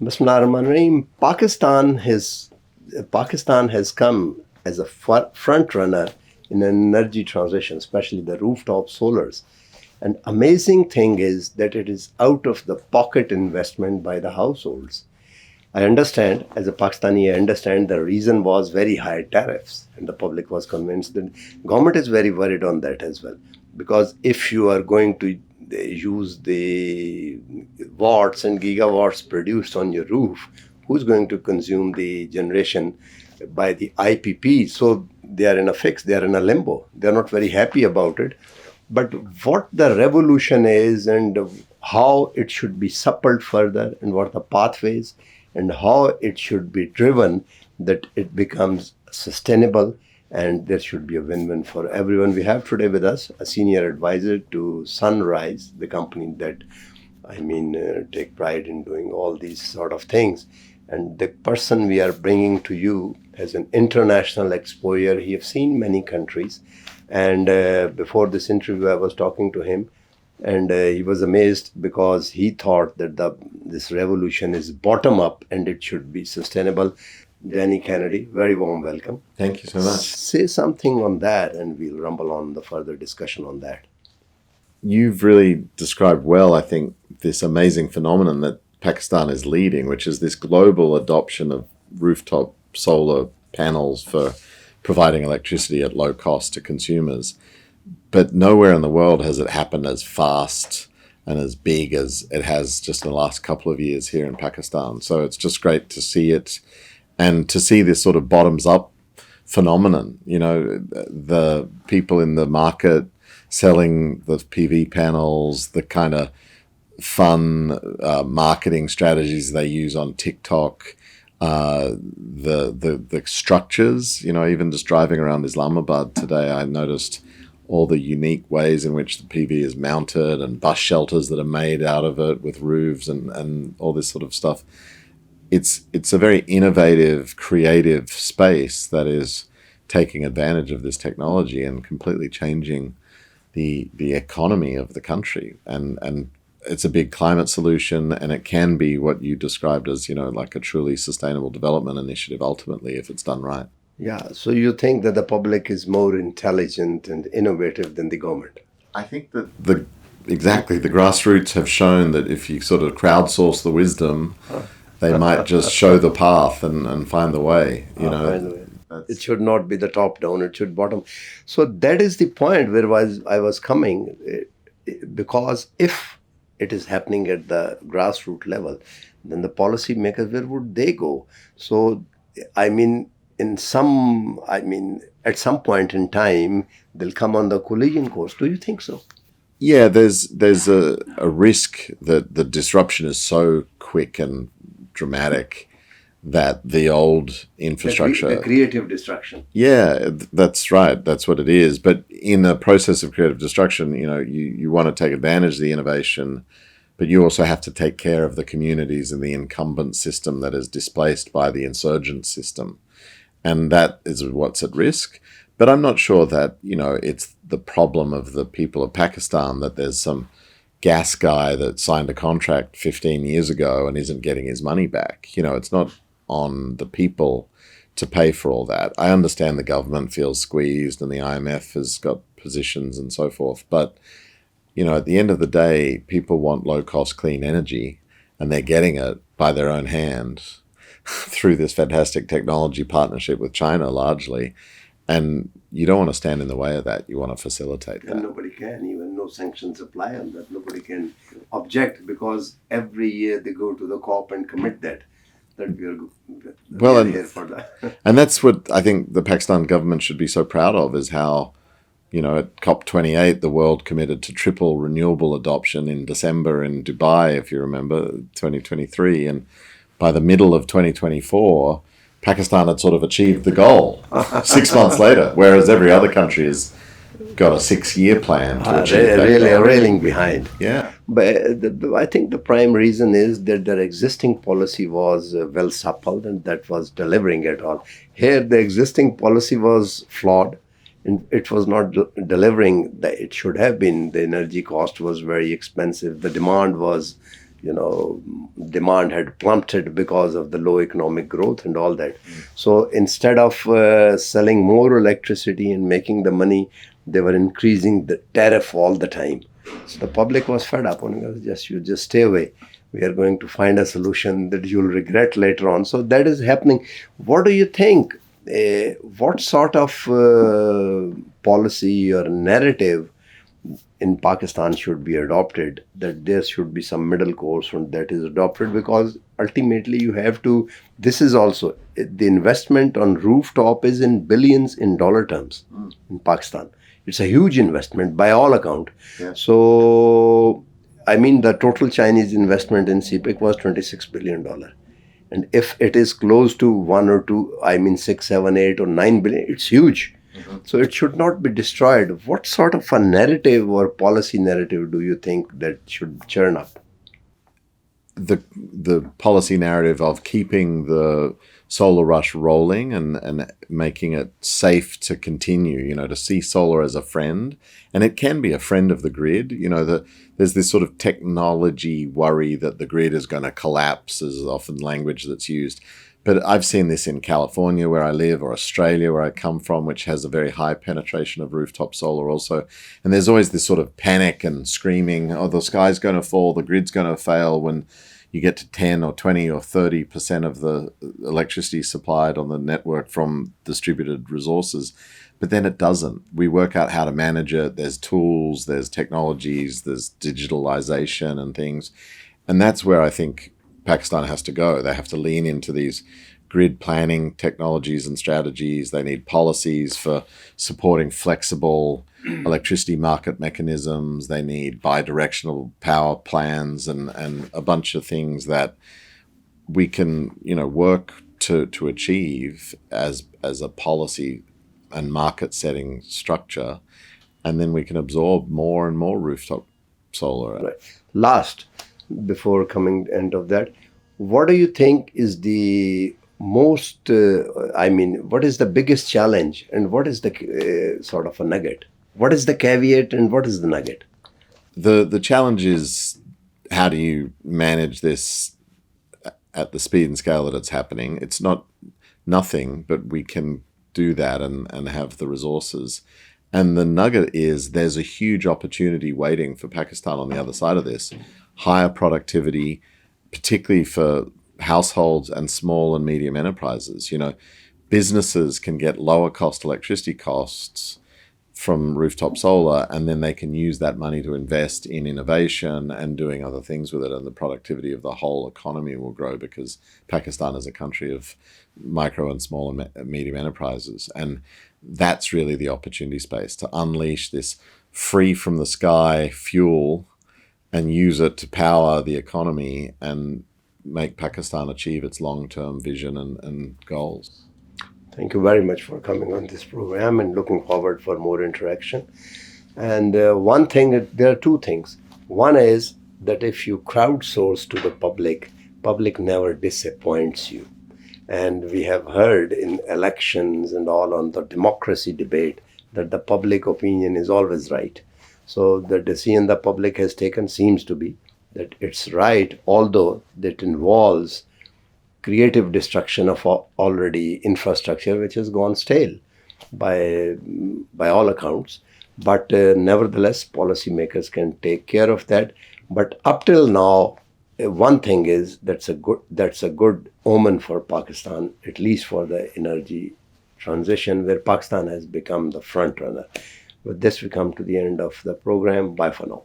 Bismillahirrahmanirrahim. Pakistan has come as a front runner in energy transition, especially the rooftop solars. And amazing thing is that it is out of the pocket investment by the households. I understand, as a Pakistani, I understand the reason was very high tariffs, and the public was convinced that government is very worried on that as well. Because if you are going to use the watts and gigawatts produced on your roof, who's going to consume the generation by the IPP? So they are in a fix, they are in a limbo. They're not very happy about it. But what the revolution is and how it should be suppled further and what the pathways and how it should be driven that it becomes sustainable and there should be a win-win for everyone. We have today with us a senior advisor to Sunrise, the company that, take pride in doing all these sort of things. And the person we are bringing to you as an international exposure, he has seen many countries. And before this interview, I was talking to him, and he was amazed because he thought that this revolution is bottom up and it should be sustainable. Denny Kennedy, very warm welcome. Thank you so much. Say something on that and we'll rumble on the further discussion on that. You've really described well, I think, this amazing phenomenon that Pakistan is leading, which is this global adoption of rooftop solar panels for providing electricity at low cost to consumers. But nowhere in the world has it happened as fast and as big as it has just in the last couple of years here in Pakistan. So it's just great to see it and to see this sort of bottoms up phenomenon. You know, the people in the market selling the PV panels, the kind of fun marketing strategies they use on TikTok, the structures, you know, even just driving around Islamabad today, I noticed all the unique ways in which the PV is mounted and bus shelters that are made out of it with roofs and all this sort of stuff. It's a very innovative, creative space that is taking advantage of this technology and completely changing the economy of the country. And it's a big climate solution, and it can be what you described as, you know, like a truly sustainable development initiative ultimately if it's done right. Yeah, so you think that the public is more intelligent and innovative than the government? I think that the grassroots have shown that if you sort of crowdsource the wisdom, they might just show the path and find the way, you know. It should not be the top down, it should bottom. So that is the point where I was coming, because if it is happening at the grassroots level, then the policy makers, where would they go? So, at some point in time, they'll come on the collision course. Do you think so? Yeah, there's a risk that the disruption is so quick and dramatic that the old infrastructure... The creative destruction. Yeah, that's right. That's what it is. But in a process of creative destruction, you know, you want to take advantage of the innovation, but you also have to take care of the communities and the incumbent system that is displaced by the insurgent system. And that is what's at risk. But I'm not sure that, you know, it's the problem of the people of Pakistan that there's some gas guy that signed a contract 15 years ago and isn't getting his money back. You know, it's not on the people to pay for all that. I understand the government feels squeezed and the IMF has got positions and so forth. But, you know, at the end of the day, people want low-cost, clean energy, and they're getting it by their own hand through this fantastic technology partnership with China largely. And you don't want to stand in the way of that. You want to facilitate that. And nobody can, even no sanctions apply on that. Nobody can object because every year they go to the COP and commit that we are here for that. And that's what I think the Pakistan government should be so proud of, is how, you know, at COP28, the world committed to triple renewable adoption in December in Dubai, if you remember, 2023. And by the middle of 2024, Pakistan had sort of achieved the goal 6 months later, whereas every other country has got a 6-year plan to achieve that. Really railing behind. Yeah. But I think the prime reason is that their existing policy was well suppled and that was delivering it all. Here, the existing policy was flawed and it was not delivering that it should have been. The energy cost was very expensive. The demand was demand had plummeted because of the low economic growth and all that. So instead of selling more electricity and making the money, they were increasing the tariff all the time. So the public was fed up and was you just stay away. We are going to find a solution that you'll regret later on. So that is happening. What do you think? What sort of policy or narrative in Pakistan should be adopted, that there should be some middle course that is adopted? Because ultimately you have to, this is also, the investment on rooftop is in billions in dollar terms in Pakistan. It's a huge investment by all account. Yeah. So, I mean, the total Chinese investment in CPEC was $26 billion. And if it is close to 1 or 2, I mean 6, 7, 8 or 9 billion, it's huge. So it should not be destroyed. What sort of a narrative or policy narrative do you think that should churn up? The policy narrative of keeping the solar rush rolling and making it safe to continue, to see solar as a friend. And it can be a friend of the grid. There's this sort of technology worry that the grid is going to collapse, is often language that's used. But I've seen this in California, where I live, or Australia, where I come from, which has a very high penetration of rooftop solar also. And there's always this sort of panic and screaming, oh, the sky's going to fall, the grid's going to fail, when you get to 10 or 20 or 30% of the electricity supplied on the network from distributed resources. But then it doesn't. We work out how to manage it. There's tools, there's technologies, there's digitalization and things. And that's where I think Pakistan has to go. They have to lean into these grid planning technologies and strategies. They need policies for supporting flexible electricity market mechanisms. They need bidirectional power plans and a bunch of things that we can, work to achieve as a policy and market setting structure. And then we can absorb more and more rooftop solar. Right. Last, before coming to end of that, what do you think is the most, what is the biggest challenge and what is the sort of a nugget? What is the caveat and what is the nugget? The challenge is, how do you manage this at the speed and scale that it's happening? It's not nothing, but we can do that and have the resources. And the nugget is, there's a huge opportunity waiting for Pakistan on the other side of this. Higher productivity, particularly for households and small and medium enterprises. Businesses can get lower cost electricity costs from rooftop solar, and then they can use that money to invest in innovation and doing other things with it, and the productivity of the whole economy will grow, because Pakistan is a country of micro and small and medium enterprises. And that's really the opportunity space, to unleash this free from the sky fuel and use it to power the economy and make Pakistan achieve its long-term vision and goals. Thank you very much for coming on this program, and looking forward for more interaction. And one thing, there are two things. One is that if you crowdsource to the public never disappoints you. And we have heard in elections and all on the democracy debate that the public opinion is always right. So the decision the public has taken seems to be that it's right, although that involves creative destruction of already infrastructure which has gone stale by all accounts. But nevertheless, policymakers can take care of that. But up till now, one thing is that's a good omen for Pakistan, at least for the energy transition, where Pakistan has become the front runner. With this, we come to the end of the program. Bye for now.